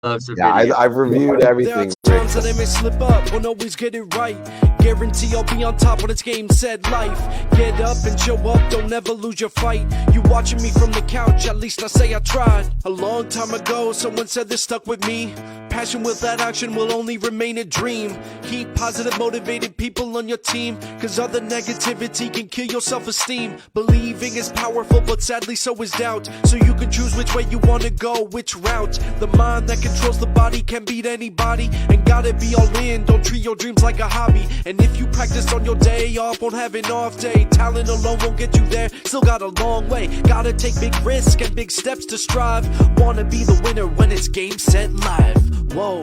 loves the Yeah, video. I've reviewed There are everything, Rick. times that I may slip up, won't always get it right. Guarantee I'll be on top when it's game, set, life. Get up and show up, don't ever lose your fight. You watching me from the couch, at least I say I tried. A long time ago, someone said this stuck with me. Passion without action will only remain a dream. Keep positive, motivated people on your team, cause other negativity can kill your self-esteem. Believing is powerful, but sadly so is doubt. So you can choose which way you wanna go, which route. The mind that controls the body can beat anybody, and gotta be all in, don't treat your dreams like a hobby. And if you practice on your day off, won't have an off day. Talent alone won't get you there, still got a long way. Gotta take big risks and big steps to strive. Wanna be the winner when it's game, set, live. Whoa.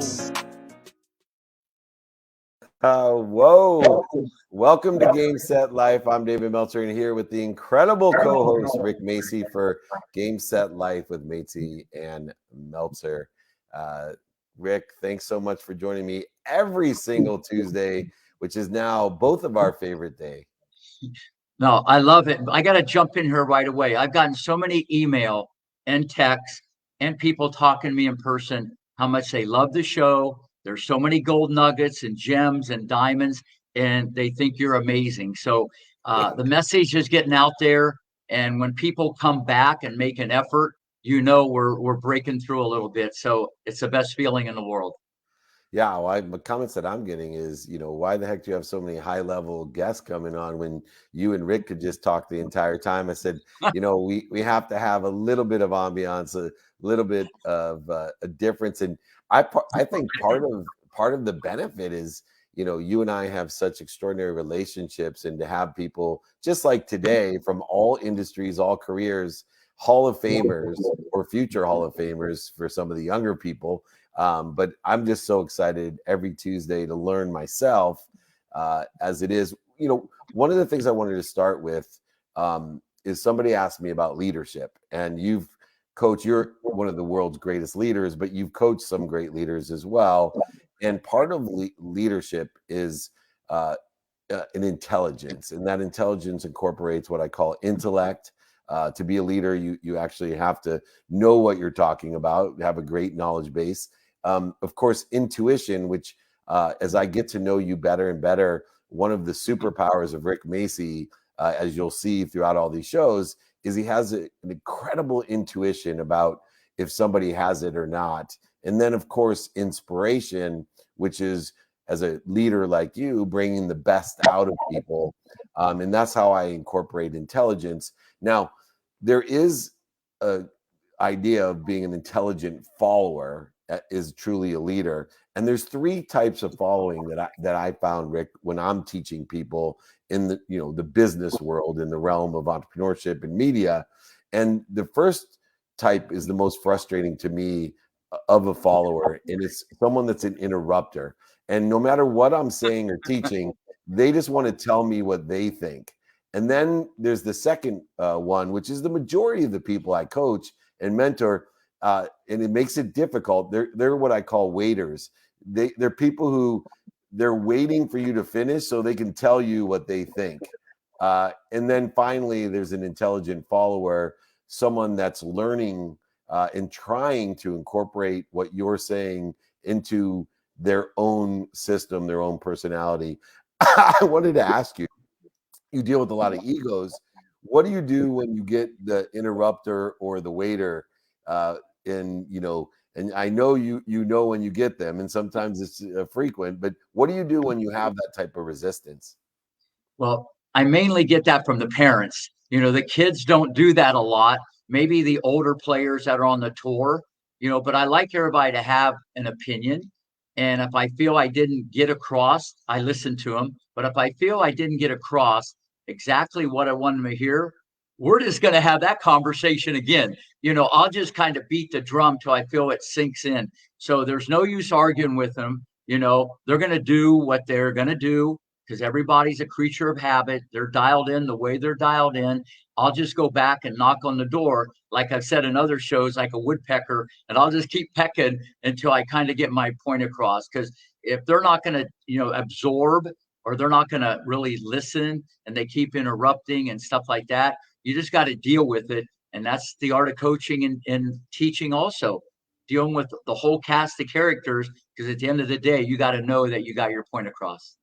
Whoa. Welcome to Game Set Life. I'm David Meltzer, and here with the incredible co-host Rick Macci for Game Set Life with Macci and Meltzer. Rick, thanks so much for joining me every single Tuesday, which is now both of our favorite day. No, I love it. I got to jump in here right away. I've gotten so many email and texts and people talking to me in person how much they love the show. There's so many gold nuggets and gems and diamonds, and they think you're amazing. So the message is getting out there, and when people come back and make an effort, you know we're breaking through a little bit. So it's the best feeling in the world. Yeah, well, the comments that I'm getting is, why the heck do you have so many high-level guests coming on when you and Rick could just talk the entire time? I said, we have to have a little bit of ambiance, a little bit of a difference, and I think part of the benefit is, you and I have such extraordinary relationships, and to have people just like today from all industries, all careers, Hall of Famers or future Hall of Famers for some of the younger people. But I'm just so excited every Tuesday to learn myself as it is. One of the things I wanted to start with is somebody asked me about leadership, and you're one of the world's greatest leaders, but you've coached some great leaders as well. And part of leadership is an intelligence, and that intelligence incorporates what I call intellect. To be a leader, you actually have to know what you're talking about, have a great knowledge base. Of course, intuition, which as I get to know you better and better, one of the superpowers of Rick Macci, as you'll see throughout all these shows, is he has an incredible intuition about if somebody has it or not. And then, of course, inspiration, which is, as a leader like you, bringing the best out of people. And that's how I incorporate intelligence. Now, there is an idea of being an intelligent follower is truly a leader. And there's three types of following that I found, Rick, when I'm teaching people in the business world, in the realm of entrepreneurship and media. And the first type is the most frustrating to me of a follower, and it's someone that's an interrupter. And no matter what I'm saying or teaching, they just want to tell me what they think. And then there's the second one, which is the majority of the people I coach and mentor, and it makes it difficult. They're what I call waiters. They're people who they're waiting for you to finish so they can tell you what they think. And then finally, there's an intelligent follower, someone that's learning and trying to incorporate what you're saying into their own system, their own personality. I wanted to ask you, you deal with a lot of egos. What do you do when you get the interrupter or the waiter? And I know you know when you get them, and sometimes it's frequent, but what do you do when you have that type of resistance? Well, I mainly get that from the parents. The kids don't do that a lot. Maybe the older players that are on the tour, but I like everybody to have an opinion. And if I feel I didn't get across, I listen to them. But if I feel I didn't get across exactly what I wanted to hear, we're just going to have that conversation again. I'll just kind of beat the drum till I feel it sinks in. So there's no use arguing with them. They're going to do what they're going to do because everybody's a creature of habit. They're dialed in the way they're dialed in. I'll just go back and knock on the door, like I've said in other shows, like a woodpecker, and I'll just keep pecking until I kind of get my point across. Because if they're not going to, absorb, or they're not going to really listen, and they keep interrupting and stuff like that, you just got to deal with it. And that's the art of coaching and teaching also. dealing with the whole cast of characters, because at the end of the day, you got to know that you got your point across.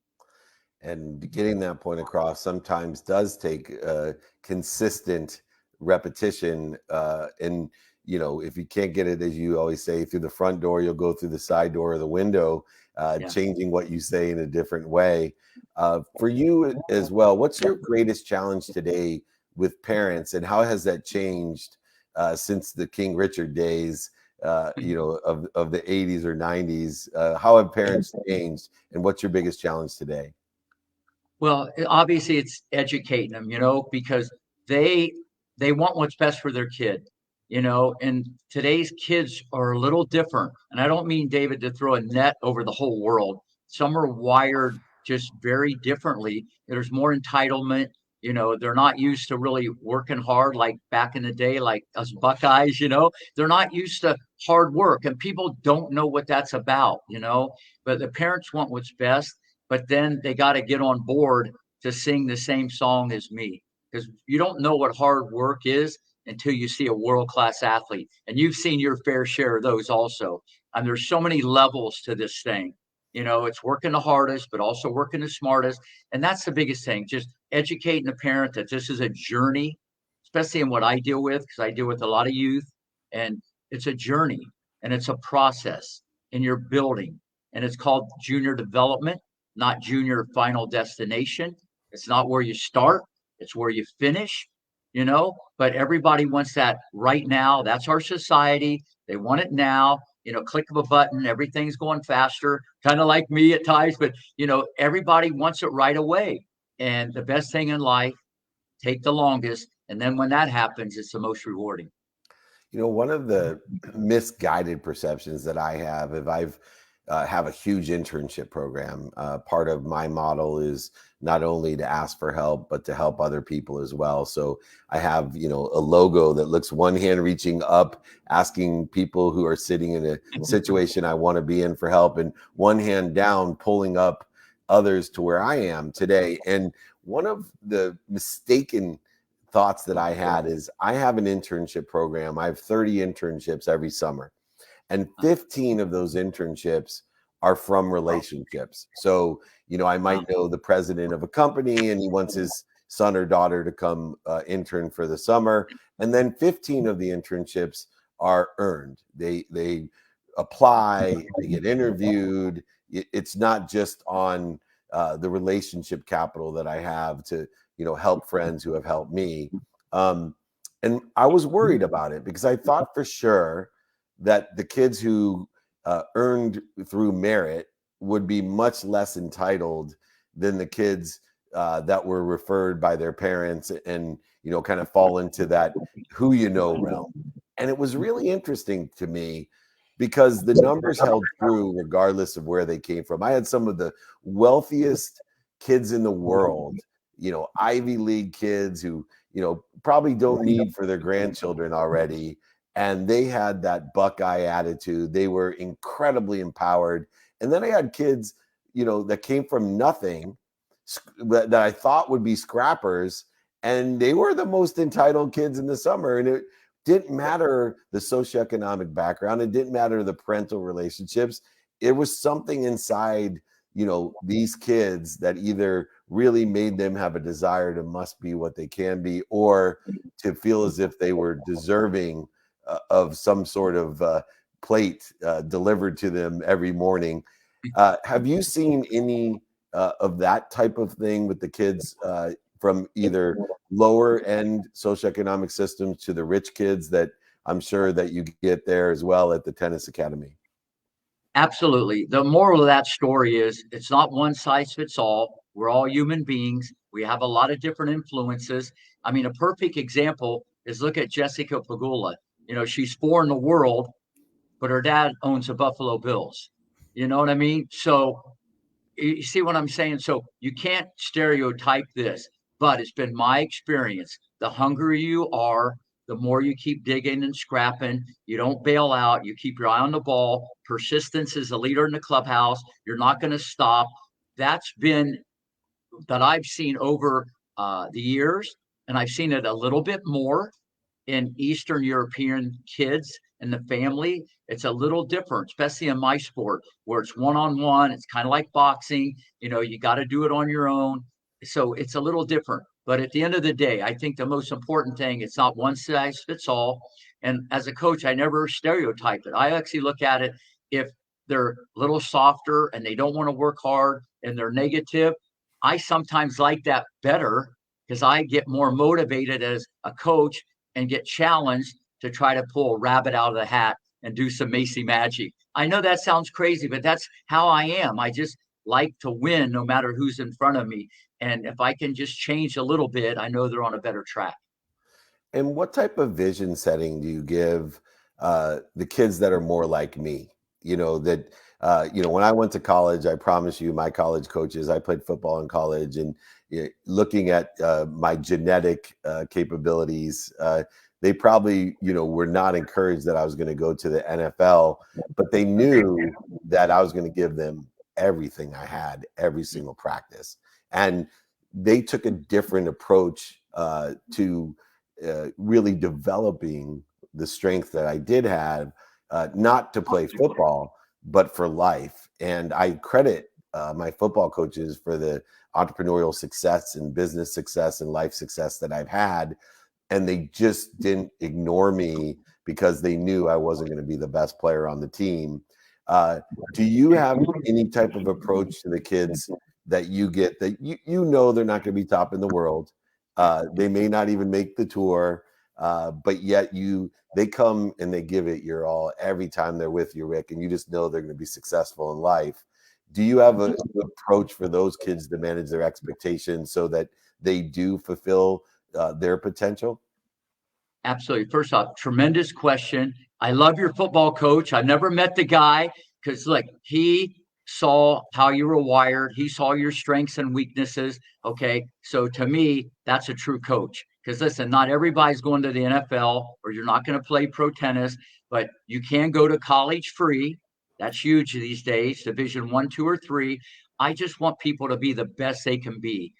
And getting that point across sometimes does take consistent repetition. And if you can't get it, as you always say, through the front door, you'll go through the side door or the window, changing what you say in a different way. For you as well, what's your greatest challenge today with parents, and how has that changed since the King Richard days, of the 80s or 90s? How have parents changed, and what's your biggest challenge today? Well, obviously it's educating them, because they want what's best for their kid, and today's kids are a little different. And I don't mean, David, to throw a net over the whole world. Some are wired just very differently. There's more entitlement. They're not used to really working hard like back in the day, like us Buckeyes, they're not used to hard work, and people don't know what that's about, but the parents want what's best, but then they got to get on board to sing the same song as me, because you don't know what hard work is until you see a world-class athlete, and you've seen your fair share of those also. And there's so many levels to this thing. It's working the hardest, but also working the smartest. And that's the biggest thing, just educating the parent that this is a journey, especially in what I deal with, because I deal with a lot of youth, and it's a journey and it's a process in your building. And it's called junior development, not junior final destination. It's not where you start, it's where you finish, but everybody wants that right now. That's our society. They want it now, click of a button, everything's going faster, kind of like me at times, but everybody wants it right away. And the best thing in life, take the longest. And then when that happens, it's the most rewarding. One of the misguided perceptions that I have, if I've have a huge internship program. Part of my model is not only to ask for help, but to help other people as well. So I have, a logo that looks one hand reaching up, asking people who are sitting in a situation I want to be in for help, and one hand down, pulling up others to where I am today. And one of the mistaken thoughts that I had is I have an internship program. I have 30 internships every summer. And 15 of those internships are from relationships. So, I might know the president of a company and he wants his son or daughter to come intern for the summer. And then 15 of the internships are earned. They apply, they get interviewed. It's not just on the relationship capital that I have to, help friends who have helped me. And I was worried about it because I thought for sure that the kids who earned through merit would be much less entitled than the kids that were referred by their parents and, kind of fall into that realm. And it was really interesting to me because the numbers held true regardless of where they came from. I had some of the wealthiest kids in the world, Ivy League kids who, probably don't need for their grandchildren already. And they had that Buckeye attitude. They were incredibly empowered. And then I had kids, that came from nothing that I thought would be scrappers. And they were the most entitled kids in the summer. And it didn't matter the socioeconomic background. It didn't matter the parental relationships. It was something inside, these kids that either really made them have a desire to must be what they can be, or to feel as if they were deserving of some sort of plate delivered to them every morning. Have you seen any of that type of thing with the kids from either lower end socioeconomic systems to the rich kids that I'm sure that you get there as well at the tennis academy? Absolutely. The moral of that story is it's not one size fits all. We're all human beings. We have a lot of different influences. I mean, a perfect example is look at Jessica Pegula. She's 4 in the world, but her dad owns the Buffalo Bills. You know what I mean? So you see what I'm saying? So you can't stereotype this, but it's been my experience. The hungrier you are, the more you keep digging and scrapping. You don't bail out. You keep your eye on the ball. Persistence is a leader in the clubhouse. You're not going to stop. That's been that I've seen over the years, and I've seen it a little bit more in Eastern European kids in the family, it's a little different, especially in my sport where it's one-on-one. It's kind of like boxing. You got to do it on your own. So it's a little different. But at the end of the day, I think the most important thing, it's not one size fits all. And as a coach, I never stereotype it. I actually look at it, if they're a little softer and they don't want to work hard and they're negative, I sometimes like that better because I get more motivated as a coach and get challenged to try to pull a rabbit out of the hat and do some Macy magic. I know that sounds crazy, but that's how I am. I just like to win no matter who's in front of me. And if I can just change a little bit, I know they're on a better track. And what type of vision setting do you give the kids that are more like me? When I went to college, I promise you, my college coaches, I played football in college, and looking at my genetic capabilities, they probably, were not encouraged that I was going to go to the NFL, but they knew that I was going to give them everything I had, every single practice. And they took a different approach to really developing the strength that I did have, not to play football, but for life. And I credit my football coaches for the entrepreneurial success and business success and life success that I've had. And they just didn't ignore me because they knew I wasn't going to be the best player on the team. Do you have any type of approach to the kids that you get that they're not going to be top in the world? They may not even make the tour, but yet they come and they give it your all every time they're with you, Rick, and you just know they're going to be successful in life. Do you have an approach for those kids to manage their expectations so that they do fulfill their potential? Absolutely. First off, tremendous question. I love your football coach. I've never met the guy because, look, he saw how you were wired. He saw your strengths and weaknesses. Okay. So to me, that's a true coach. Because listen, not everybody's going to the NFL, or you're not going to play pro tennis, but you can go to college free. That's huge these days, Division 1, 2, or 3. I just want people to be the best they can be.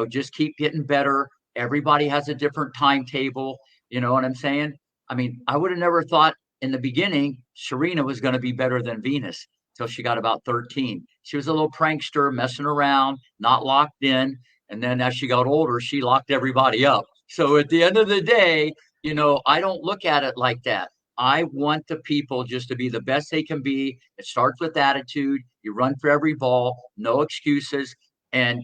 Just keep getting better. Everybody has a different timetable. You know what I'm saying? I mean, I would have never thought in the beginning Serena was going to be better than Venus till she got about 13. She was a little prankster, messing around, not locked in. And then as she got older, she locked everybody up. So at the end of the day, I don't look at it like that. I want the people just to be the best they can be. It starts with attitude. You run for every ball, no excuses. And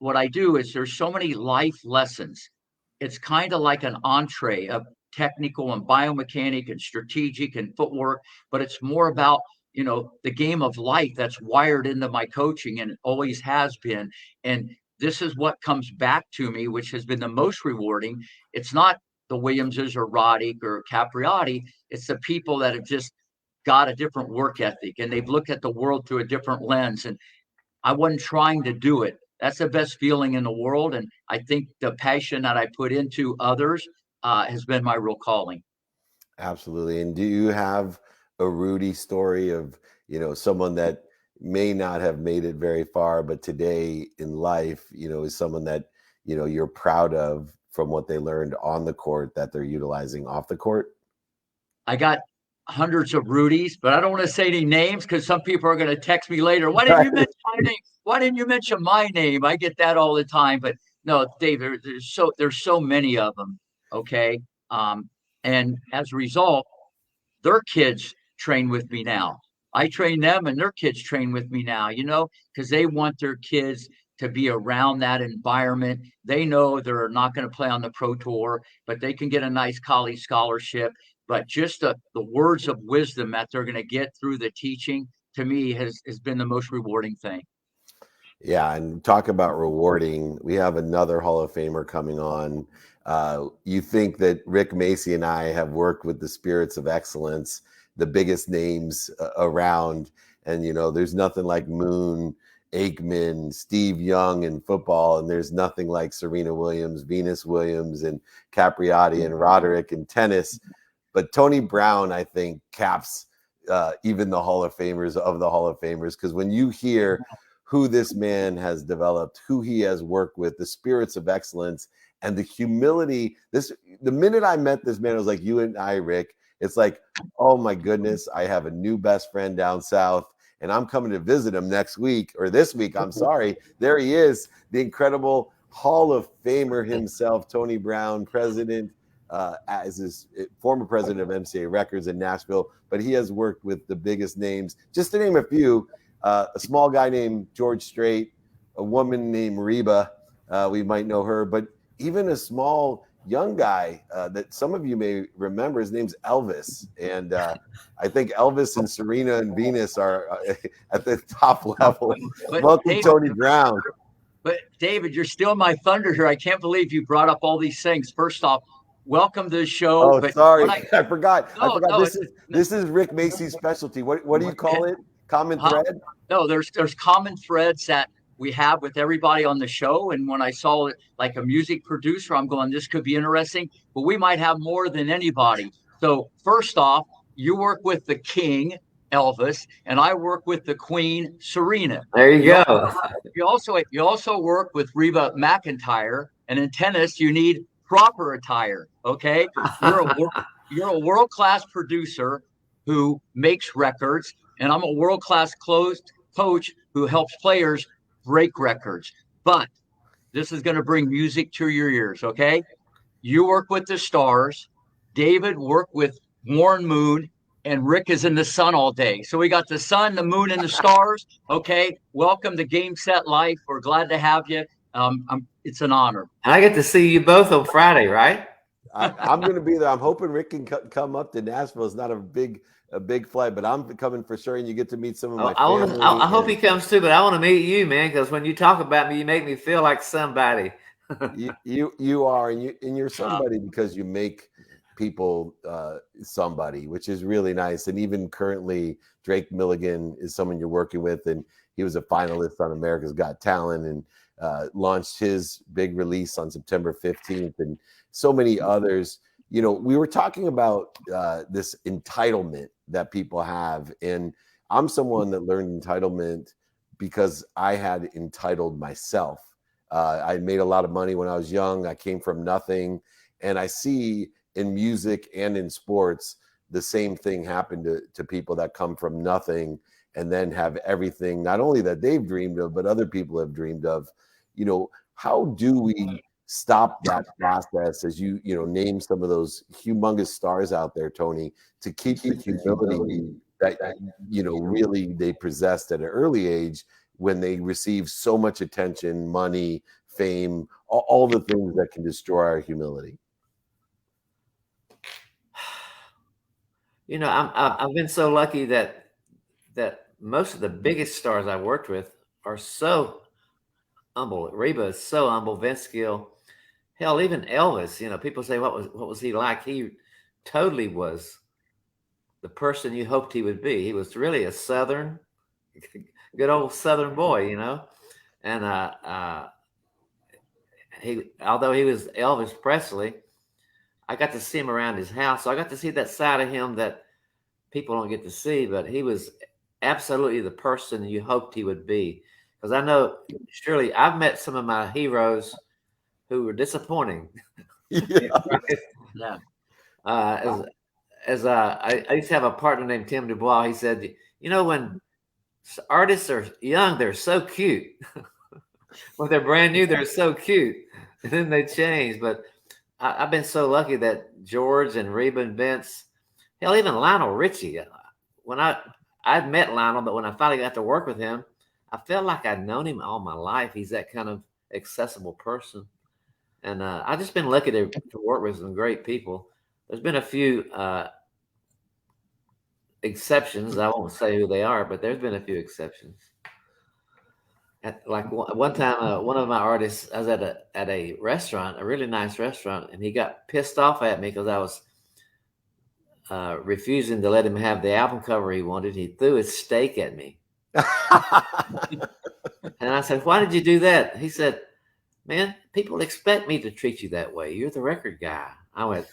what I do is there's so many life lessons. It's kind of like an entree of technical and biomechanic and strategic and footwork, but it's more about, the game of life that's wired into my coaching, and it always has been. And this is what comes back to me, which has been the most rewarding. It's not the Williamses or Roddick or Capriati. It's the people that have just got a different work ethic, and they've looked at the world through a different lens. And I wasn't trying to do it. That's the best feeling in the world. And I think the passion that I put into others has been my real calling. Absolutely. And do you have a Rudy story of, someone that may not have made it very far, but today in life, is someone that, you're proud of from what they learned on the court that they're utilizing off the court? I got hundreds of Rudies, but I don't want to say any names because some people are going to text me later. Why didn't you mention my name? Why didn't you mention my name? I get that all the time. But no, Dave, there's so many of them. Okay. And as a result, their kids train with me now. I train them and their kids train with me now, because they want their kids to be around that environment. They know they're not going to play on the pro tour, but they can get a nice college scholarship. But just the words of wisdom that they're going to get through the teaching, to me, has been the most rewarding thing. Yeah, and talk about rewarding. We have another Hall of Famer coming on. You think that Rick Macci and I have worked with the spirits of excellence, the biggest names around. And, there's nothing like Moon, Aikman, Steve Young in football. And there's nothing like Serena Williams, Venus Williams, and Capriati and Roderick in tennis. But Tony Brown, I think, caps even the Hall of Famers of the Hall of Famers. Because when you hear who this man has developed, who he has worked with, the spirits of excellence and the humility. The minute I met this man, I was like, you and I, Rick, It's like, oh my goodness, I have a new best friend down south, and I'm coming to visit him next week or this week. I'm sorry. There he is, the incredible Hall of Famer himself, Tony Brown, president, as his former president of MCA Records in Nashville, but he has worked with the biggest names. Just to name a few, a small guy named George Strait, a woman named Reba, we might know her, but even a small young guy that some of you may remember, his name's Elvis. And I think Elvis and Serena and Venus are at the top level. But Welcome, David, Tony Brown. But David, you're still my thunder here. I can't believe you brought up all these things. First off, welcome to the show. Oh, but sorry. I forgot. No, This is Rick Macy's specialty. What do you call it? Common thread? No, there's common threads that we have with everybody on the show. And when I saw it like a music producer, I'm going, this could be interesting, but we might have more than anybody. So first off, you work with the king, Elvis, and I work with the queen, Serena. There you go. You also work with Reba McEntire, and in tennis, you need proper attire. Okay. You're a world-class producer who makes records, and I'm a world-class coach who helps players break records. But this is going to bring music to your ears, okay? You work with the stars. David worked with Warren Moon, and Rick is in the sun all day. So we got the sun, the moon, and the stars. Okay, welcome to Game Set Life. We're glad to have you. It's an honor. And I get to see you both on Friday, right? I'm going to be there. I'm hoping Rick can come up to Nashville. It's not a big flight, but I'm coming for sure, and you get to meet some of my family. I hope he comes too, but I want to meet you, man, because when you talk about me, you make me feel like somebody. you are, and you're somebody because you make people somebody, which is really nice. And even currently, Drake Milligan is someone you're working with, and he was a finalist on America's Got Talent and launched his big release on September 15th, and so many others. You know, we were talking about this entitlement that people have, and I'm someone that learned entitlement because I had entitled myself. I made a lot of money when I was young. I came from nothing, and I see in music and in sports the same thing happen to people that come from nothing and then have everything, not only that they've dreamed of, but other people have dreamed of. You know, how do we stop that process, as you name some of those humongous stars out there, Tony, to keep the humility that really they possessed at an early age when they receive so much attention, money, fame, all the things that can destroy our humility? You know, I've been so lucky that most of the biggest stars I worked with are so humble. Reba is so humble. Vince Gill. Hell, even Elvis, people say, what was he like? He totally was the person you hoped he would be. He was really a Southern, good old Southern boy, and although he was Elvis Presley, I got to see him around his house. So I got to see that side of him that people don't get to see, but he was absolutely the person you hoped he would be. Because I know, surely, I've met some of my heroes who were disappointing. Yeah. I used to have a partner named Tim Dubois. He said, when artists are young, they're so cute. When they're brand new, they're so cute. And then they change. But I've been so lucky that George and Reba and Vince, hell, even Lionel Richie. When I'd met Lionel, but when I finally got to work with him, I felt like I'd known him all my life. He's that kind of accessible person. And I've just been lucky to work with some great people. There's been a few exceptions. I won't say who they are, but there's been a few exceptions. Like one time, one of my artists, I was at a restaurant, a really nice restaurant, and he got pissed off at me because I was refusing to let him have the album cover he wanted. He threw his steak at me. And I said, "Why did you do that?" He said, "Man, people expect me to treat you that way. You're the record guy." I went,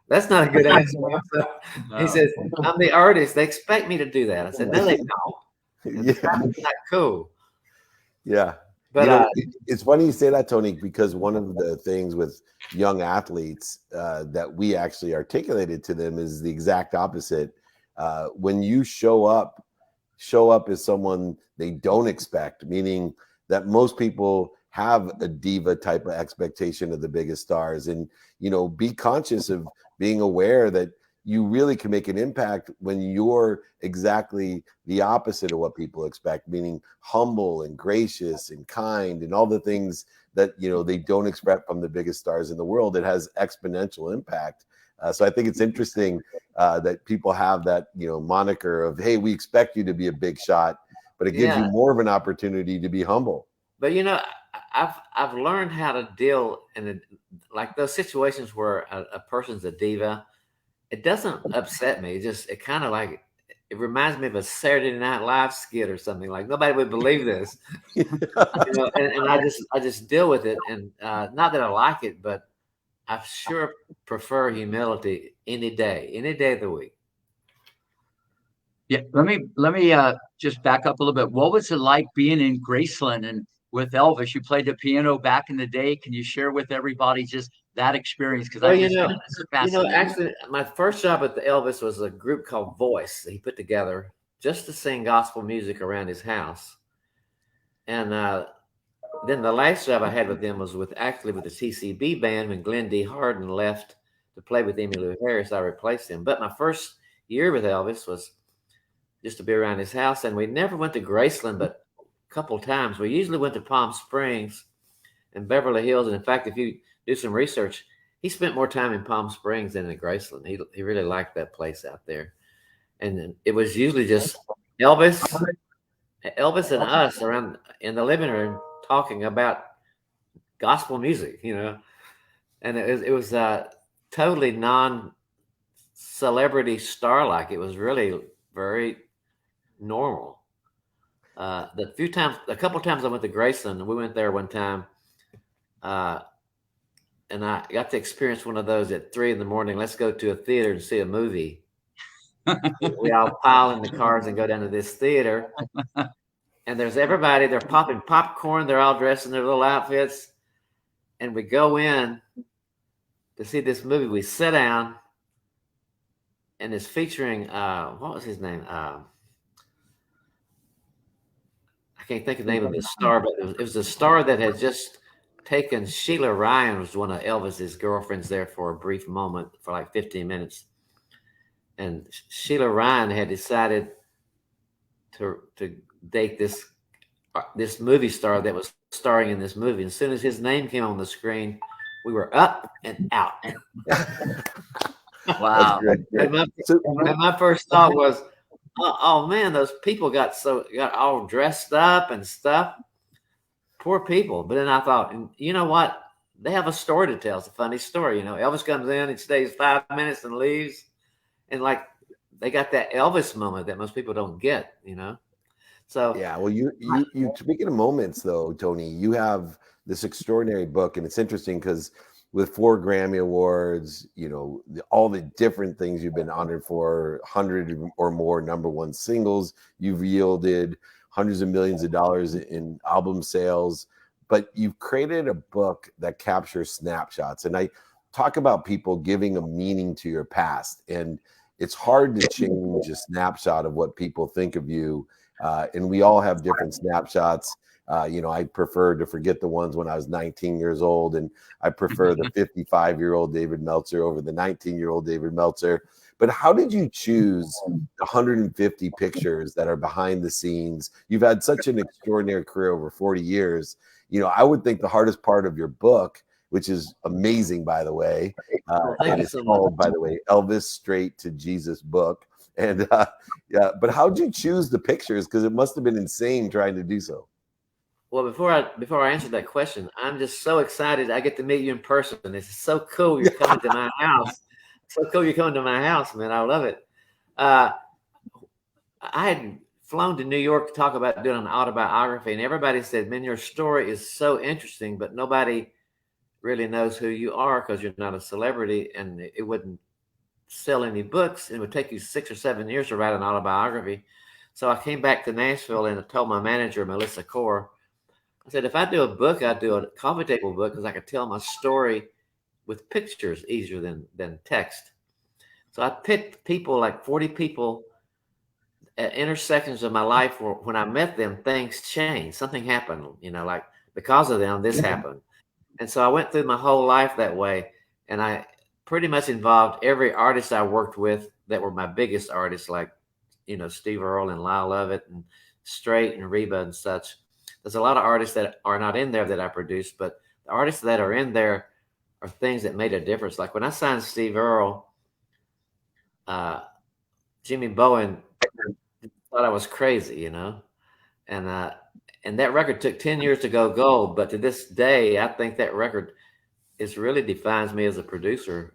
"That's not a good answer." No. He said, "I'm the artist. They expect me to do that." I said, "No, they don't. It's not cool." Yeah. But it's funny you say that, Tony, because one of the things with young athletes that we actually articulated to them is the exact opposite. When you show up as someone they don't expect, meaning that most people have a diva type of expectation of the biggest stars, and be conscious of being aware that you really can make an impact when you're exactly the opposite of what people expect, meaning humble and gracious and kind and all the things that they don't expect from the biggest stars in the world. It has exponential impact. So I think it's interesting that people have that moniker of, hey, we expect you to be a big shot, but it gives you more of an opportunity to be humble. But I've learned how to deal in like those situations where a person's a diva. It doesn't upset me. It kind of like, it reminds me of a Saturday Night Live skit or something. Like, nobody would believe this, and I just deal with it. And not that I like it, but I sure prefer humility any day of the week. Yeah, let me just back up a little bit. What was it like being in Graceland and with Elvis? You played the piano back in the day. Can you share with everybody just that experience? Because actually, my first job at the Elvis was a group called Voice that he put together just to sing gospel music around his house. And then the last job I had with them was with the TCB band. When Glenn D. Harden left to play with Emmylou Harris, I replaced him. But my first year with Elvis was just to be around his house. And we never went to Graceland, but a couple of times. We usually went to Palm Springs and Beverly Hills. And in fact, if you do some research, he spent more time in Palm Springs than in Graceland. He really liked that place out there. And it was usually just Elvis and us around in the living room talking about gospel music, and it was totally non-celebrity star-like. It was really very normal. A couple times I went to Graceland, and we went there one time, and I got to experience one of those at 3 a.m. Let's go to a theater and see a movie. We all pile in the cars and go down to this theater, and there's everybody. They're popping popcorn. They're all dressed in their little outfits, and we go in to see this movie. We sit down, and it's featuring what was his name? I can't think of the name of the star, but it was a star that had just taken Sheila Ryan, was one of Elvis's girlfriends there for a brief moment, for like 15 minutes. And Sheila Ryan had decided to date this movie star that was starring in this movie. And as soon as his name came on the screen, we were up and out. Wow. And my first thought was, oh man, those people got all dressed up and stuff. Poor people. But then I thought, you know what? They have a story to tell. It's a funny story. Elvis comes in and stays 5 minutes and leaves. And like, they got that Elvis moment that most people don't get, So yeah, well, you speaking of moments though, Tony, you have this extraordinary book, and it's interesting because with 4 Grammy Awards, all the different things you've been honored for, 100 or more #1 singles, you've yielded hundreds of millions of dollars in album sales, but you've created a book that captures snapshots. And I talk about people giving a meaning to your past, and it's hard to change a snapshot of what people think of you. And we all have different snapshots. I prefer to forget the ones when I was 19 years old, and I prefer the 55-year-old David Meltzer over the 19-year-old David Meltzer. But how did you choose the 150 pictures that are behind the scenes? You've had such an extraordinary career over 40 years. I would think the hardest part of your book, which is amazing, by the way, and it's called, by the way, Elvis Straight to Jesus book. And but how'd you choose the pictures? Because it must have been insane trying to do so. Well, before I answer that question, I'm just so excited I get to meet you in person. It's so cool you're coming to my house. So cool you're coming to my house, man. I love it. I had flown to New York to talk about doing an autobiography, and everybody said, man, your story is so interesting, but nobody really knows who you are because you're not a celebrity, and it wouldn't sell any books. It would take you 6 or 7 years to write an autobiography. So I came back to Nashville and I told my manager, Melissa Core, I said, if I do a book, I'd do a coffee table book because I could tell my story with pictures easier than text. So I picked people, like 40 people at intersections of my life where when I met them, things changed. Something happened, like because of them, this happened. And so I went through my whole life that way. And I pretty much involved every artist I worked with that were my biggest artists, like, Steve Earle and Lyle Lovett and Strait and Reba and such. There's a lot of artists that are not in there that I produced, but the artists that are in there are things that made a difference. Like when I signed Steve Earle, Jimmy Bowen thought I was crazy, and that record took 10 years to go gold. But to this day, I think that record really defines me as a producer.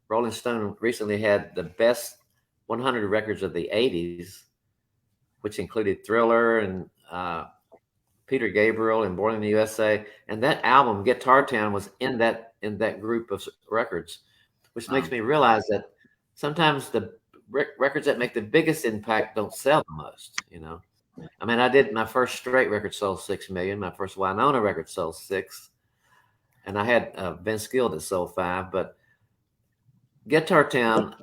Rolling Stone recently had the best 100 records of the 80s, which included Thriller and Peter Gabriel and Born in the USA. And that album, Guitar Town, was in that group of records, which makes me realize that sometimes the records that make the biggest impact don't sell the most, I mean, I did my first Strait record sold 6 million. My first Winona record sold 6. And I had Vince Gill that sold 5. But Guitar Town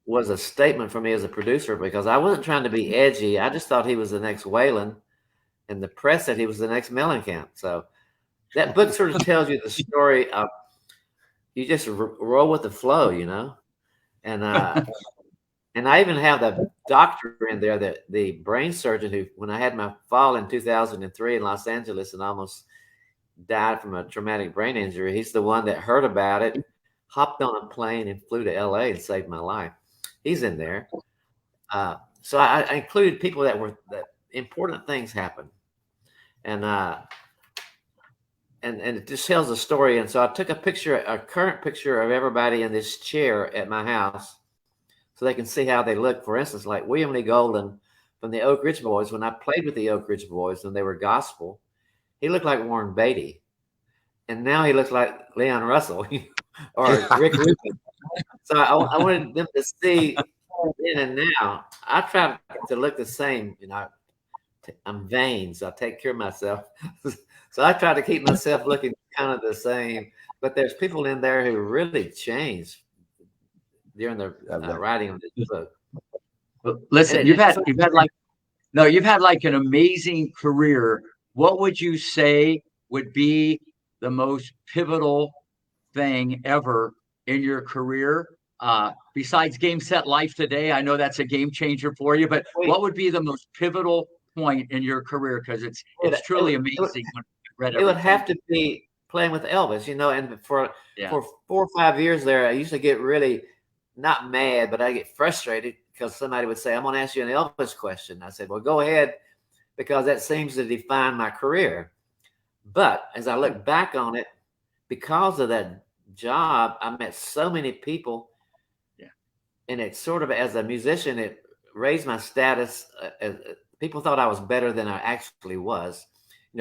was a statement for me as a producer because I wasn't trying to be edgy. I just thought he was the next Waylon, and the press said he was the next Mellencamp. So that book sort of tells you the story of you just roll with the flow, And and I even have the doctor in there, the brain surgeon who, when I had my fall in 2003 in Los Angeles and almost died from a traumatic brain injury, he's the one that heard about it, hopped on a plane and flew to LA and saved my life. He's in there. So I included people that important things happened. And it just tells a story. And so I took a current picture of everybody in this chair at my house so they can see how they look. For instance, like William Lee Golden from the Oak Ridge Boys. When I played with the Oak Ridge Boys and they were gospel, he looked like Warren Beatty. And now he looks like Leon Russell or Rick Rubin. So I wanted them to see then and now. I try to look the same. I'm vain, so I take care of myself. So I try to keep myself looking kind of the same. But there's people in there who really changed during the writing of this book. Listen, you've had like an amazing career. What would you say would be the most pivotal thing ever in your career? Besides Game Set Life today, I know that's a game changer for you, but what would be the most pivotal point in your career? Because it's truly amazing. It would have to be playing with Elvis, and for 4 or 5 years there, I used to get really not mad, but I get frustrated because somebody would say, I'm going to ask you an Elvis question. I said, well, go ahead, because that seems to define my career. But as I look back on it, because of that job, I met so many people. Yeah. And it sort of, as a musician, it raised my status. People thought I was better than I actually was.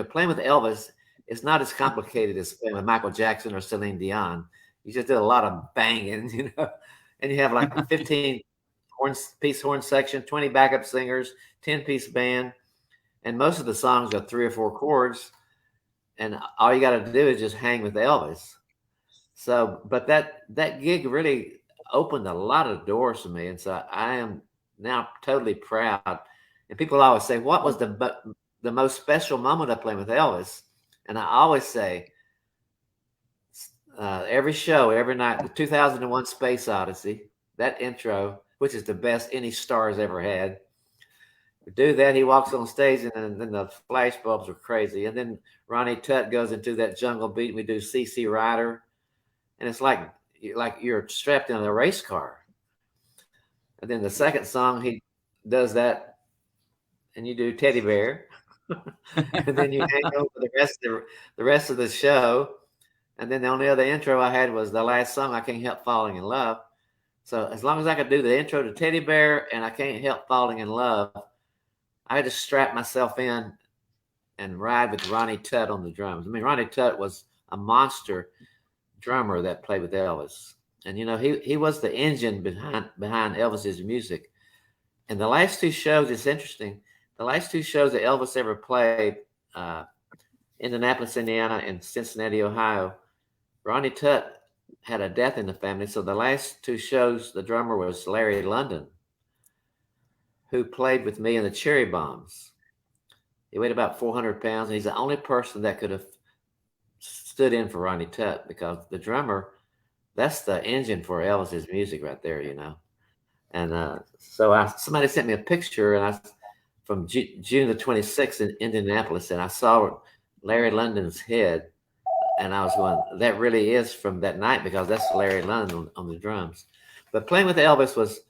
Playing with Elvis is not as complicated as playing with Michael Jackson or Celine Dion. You just did a lot of banging, and you have like a 15 piece horn section, 20 backup singers, 10-piece band. And most of the songs are 3 or 4 chords. And all you got to do is just hang with Elvis. So, but that gig really opened a lot of doors for me. And so I am now totally proud. And people always say, what was the most special moment of playing with Elvis? And I always say, every show, every night, the 2001 Space Odyssey, that intro, which is the best any star has ever had. We do that, he walks on stage, and then the flash bulbs are crazy. And then Ronnie Tutt goes into that jungle beat, and we do CC Rider. And it's like you're strapped in a race car. And then the second song, he does that, and you do Teddy Bear. And then you hang over the rest of the show. And then the only other intro I had was the last song, I Can't Help Falling in Love. So as long as I could do the intro to Teddy Bear and I Can't Help Falling in Love, I had to strap myself in and ride with Ronnie Tutt on the drums. I mean, Ronnie Tutt was a monster drummer that played with Elvis. And, he was the engine behind Elvis's music. And the last 2 shows, it's interesting. The last 2 shows that Elvis ever played, Indianapolis, Indiana, and Cincinnati, Ohio. Ronnie Tutt had a death in the family, so the last two shows, the drummer was Larry London, who played with me in the Cherry Bombs. He weighed about 400 pounds, and he's the only person that could have stood in for Ronnie Tutt, because the drummer, that's the engine for Elvis's music right there, you know. And so somebody sent me a picture, and from June the 26th in Indianapolis, and I saw Larry London's head, and I was going, that really is from that night, because that's Larry London on the drums. But playing with Elvis was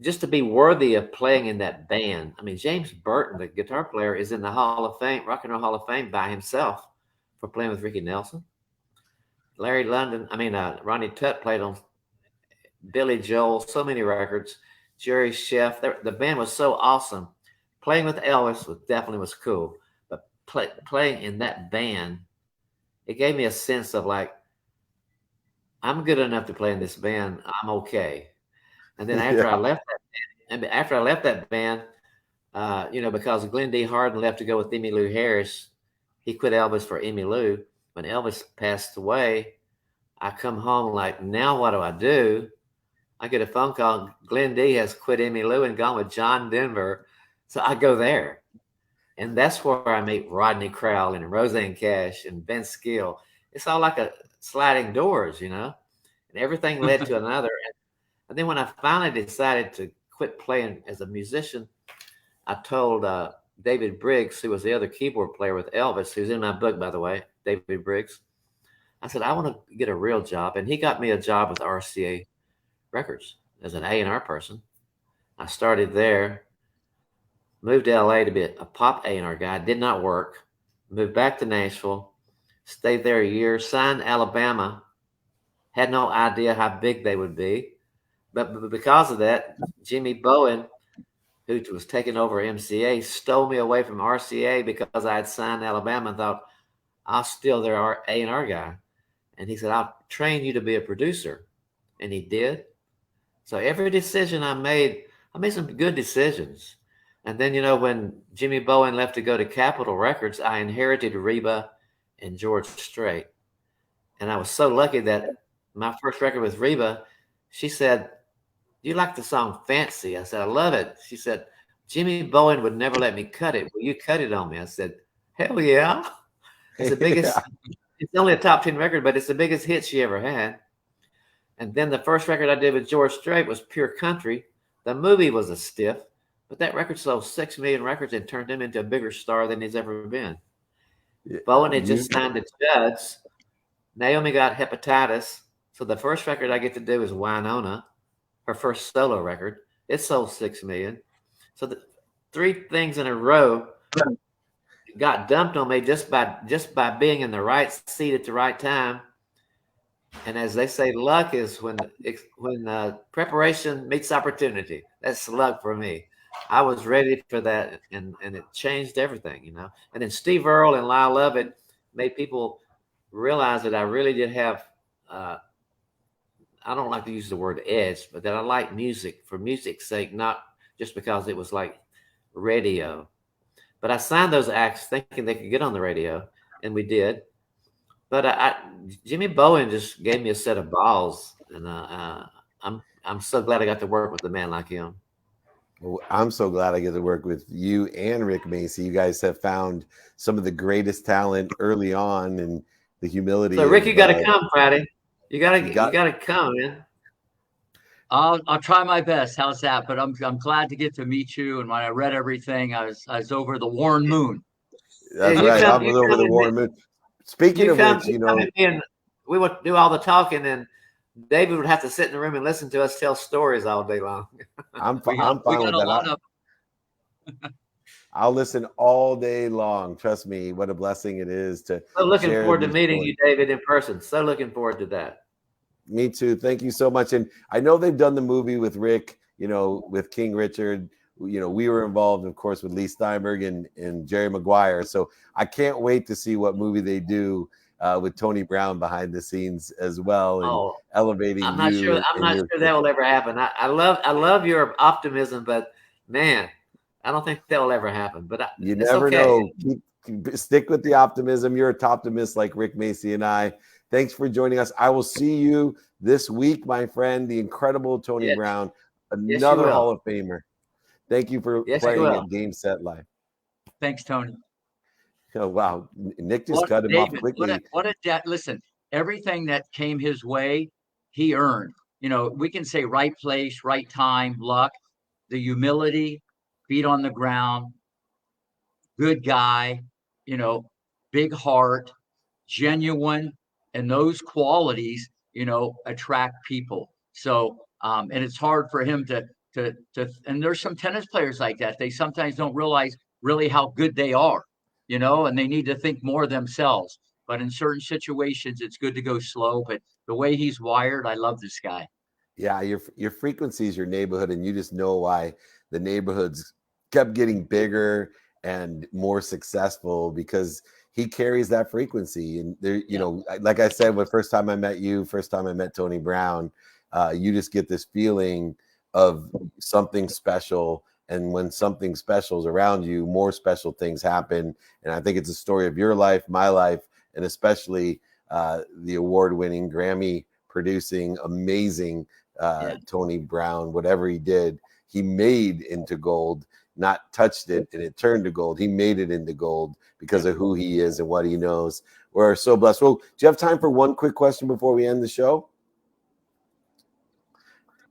just to be worthy of playing in that band. I mean, James Burton, the guitar player, is in the Hall of Fame, Rock and Roll Hall of Fame, by himself for playing with Ricky Nelson. Ronnie Tutt played on Billy Joel, so many records. Jerry Sheff, the band was so awesome. Playing with Elvis definitely was cool, but playing in that band, it gave me a sense of like, I'm good enough to play in this band. I'm okay. And then after I left that band, because Glenn D. Hardin left to go with Emmylou Harris, he quit Elvis for Emmylou. When Elvis passed away, I come home like, now what do I do? I get a phone call. Glenn D has quit Emmylou and gone with John Denver. So I go there. And that's where I meet Rodney Crowell and Roseanne Cash and Ben Skill. It's all like a sliding doors, you know, and everything led to another. And then when I finally decided to quit playing as a musician, I told David Briggs, who was the other keyboard player with Elvis, who's in my book, by the way, David Briggs. I said, I want to get a real job. And he got me a job with RCA Records as an A&R person. I started there, moved to LA to be a pop A&R guy. Did not work. Moved back to Nashville, stayed there a year, signed Alabama. Had no idea how big they would be. But because of that, Jimmy Bowen, who was taking over MCA, stole me away from RCA because I had signed Alabama and thought, I'll steal their A&R guy. And he said, I'll train you to be a producer. And he did. So every decision I made some good decisions. And then, when Jimmy Bowen left to go to Capitol Records, I inherited Reba and George Strait. And I was so lucky that my first record with Reba, she said, do you like the song Fancy? I said, I love it. She said, Jimmy Bowen would never let me cut it. Will you cut it on me? I said, hell yeah. It's the biggest, it's only a top 10 record, but it's the biggest hit she ever had. And then the first record I did with George Strait was Pure Country. The movie was a stiff, but that record sold 6 million records and turned him into a bigger star than he's ever been. Yeah. Bowen had just signed to Judd's. Naomi got hepatitis. So the first record I get to do is Winona, her first solo record. It sold 6 million. So the 3 things in a row got dumped on me just by being in the right seat at the right time. And as they say, luck is when preparation meets opportunity. That's luck for me. I was ready for that, and it changed everything, And then Steve Earle and Lyle Lovett made people realize that I really did have, I don't like to use the word edge, but that I like music for music's sake, not just because it was like radio. But I signed those acts thinking they could get on the radio, and we did. But Jimmy Bowen just gave me a set of balls, and I'm so glad I got to work with a man like him. Well, I'm so glad I get to work with you and Rick Macy. You guys have found some of the greatest talent early on, and the humility. So Rick, you got to come Friday. You got to come, man. I'll try my best. How's that? But I'm glad to get to meet you. And when I read everything, I was over the Warren Moon. That's right. I was over the Warren Moon. Speaking of which, we would do all the talking, and David would have to sit in the room and listen to us tell stories all day long. I'm fine with that. I'll listen all day long. Trust me, what a blessing it is to. So looking forward to meeting you, David, in person. So looking forward to that. Me too. Thank you so much. And I know they've done the movie with Rick, with King Richard. We were involved, of course, with Lee Steinberg and Jerry Maguire. So I can't wait to see what movie they do with Tony Brown behind the scenes as well, and elevating. I'm not sure that will ever happen. I love your optimism, but man, I don't think that will ever happen. But you never know. Stick with the optimism. You're a optimist like Rick Macci and I. Thanks for joining us. I will see you this week, my friend, the incredible Tony Brown, another Hall of Famer. Thank you for playing at Game Set Live. Thanks, Tony. Oh, wow. Nick just cut him off quickly. Listen, everything that came his way, he earned. You know, we can say right place, right time, luck, the humility, feet on the ground, good guy, you know, big heart, genuine, and those qualities, you know, attract people. So, and it's hard for him to, and there's some tennis players like that. They sometimes don't realize really how good they are, you know, and they need to think more themselves. But in certain situations, it's good to go slow. But the way he's wired, I love this guy. Yeah, your frequency is your neighborhood, and you just know why the neighborhoods kept getting bigger and more successful, because he carries that frequency. And there, you know, like I said, when first time I met you, first time I met Tony Brown, you just get this feeling of something special. And when something special is around you, more special things happen. And I think it's a story of your life, my life, and especially the award-winning, Grammy-producing, amazing Tony Brown. Whatever he did, he made into gold, not touched it and it turned to gold. He made it into gold because of who he is and what he knows. We're so blessed. Well, do you have time for one quick question before we end the show?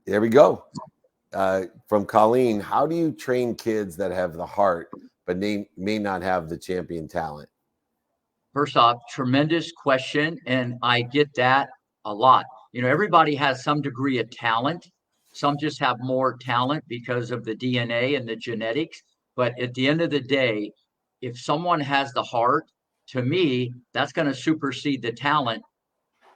There we go. From Colleen: how do you train kids that have the heart but may not have the champion talent? First off, tremendous question, and I get that a lot. You know, everybody has some degree of talent. Some just have more talent because of the DNA and the genetics. But at the end of the day, if someone has the heart, to me, that's going to supersede the talent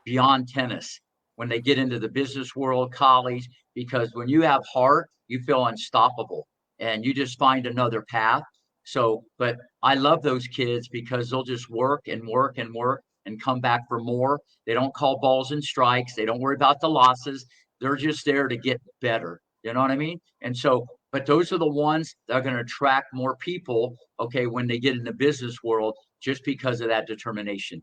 beyond tennis when they get into the business world, college, because when you have heart, you feel unstoppable and you just find another path. So, but I love those kids because they'll just work and work and work and come back for more. They don't call balls and strikes. They don't worry about the losses. They're just there to get better. You know what I mean? And so, but those are the ones that are going to attract more people, okay, when they get in the business world, just because of that determination.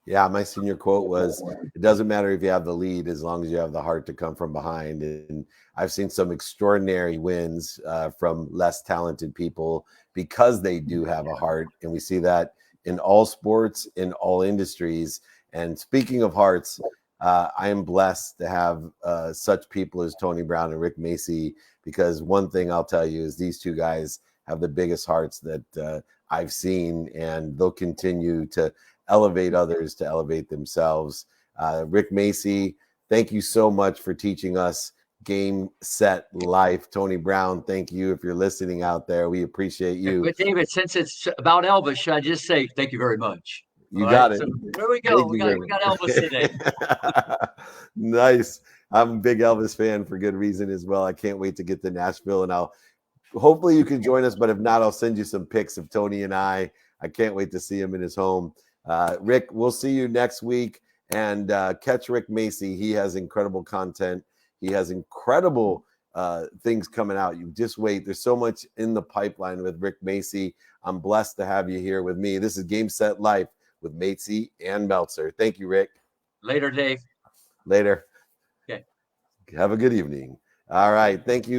Yeah, my senior quote was, it doesn't matter if you have the lead as long as you have the heart to come from behind. And I've seen some extraordinary wins from less talented people because they do have a heart. And we see that in all sports, in all industries. And speaking of hearts, I am blessed to have such people as Tony Brown and Rick Macci, because one thing I'll tell you is these two guys have the biggest hearts that I've seen, and they'll continue to elevate others to elevate themselves. Rick Macci, thank you so much for teaching us Game, Set, Life. Tony Brown, thank you. If you're listening out there, we appreciate you. But David, since it's about Elvis, should I just say thank you very much? You got it. So there we go. We got Elvis today. Nice. I'm a big Elvis fan for good reason as well. I can't wait to get to Nashville, and hopefully you can join us, but if not, I'll send you some pics of Tony and I can't wait to see him in his home. Rick, we'll see you next week, and catch Rick Macci. He has incredible content. He has incredible things coming out. You just wait. There's so much in the pipeline with Rick Macci. I'm blessed to have you here with me. This is Game, Set, Life with Macci and Meltzer. Thank you, Rick. Later, Dave. Later. Okay. Have a good evening. All right. Thank you.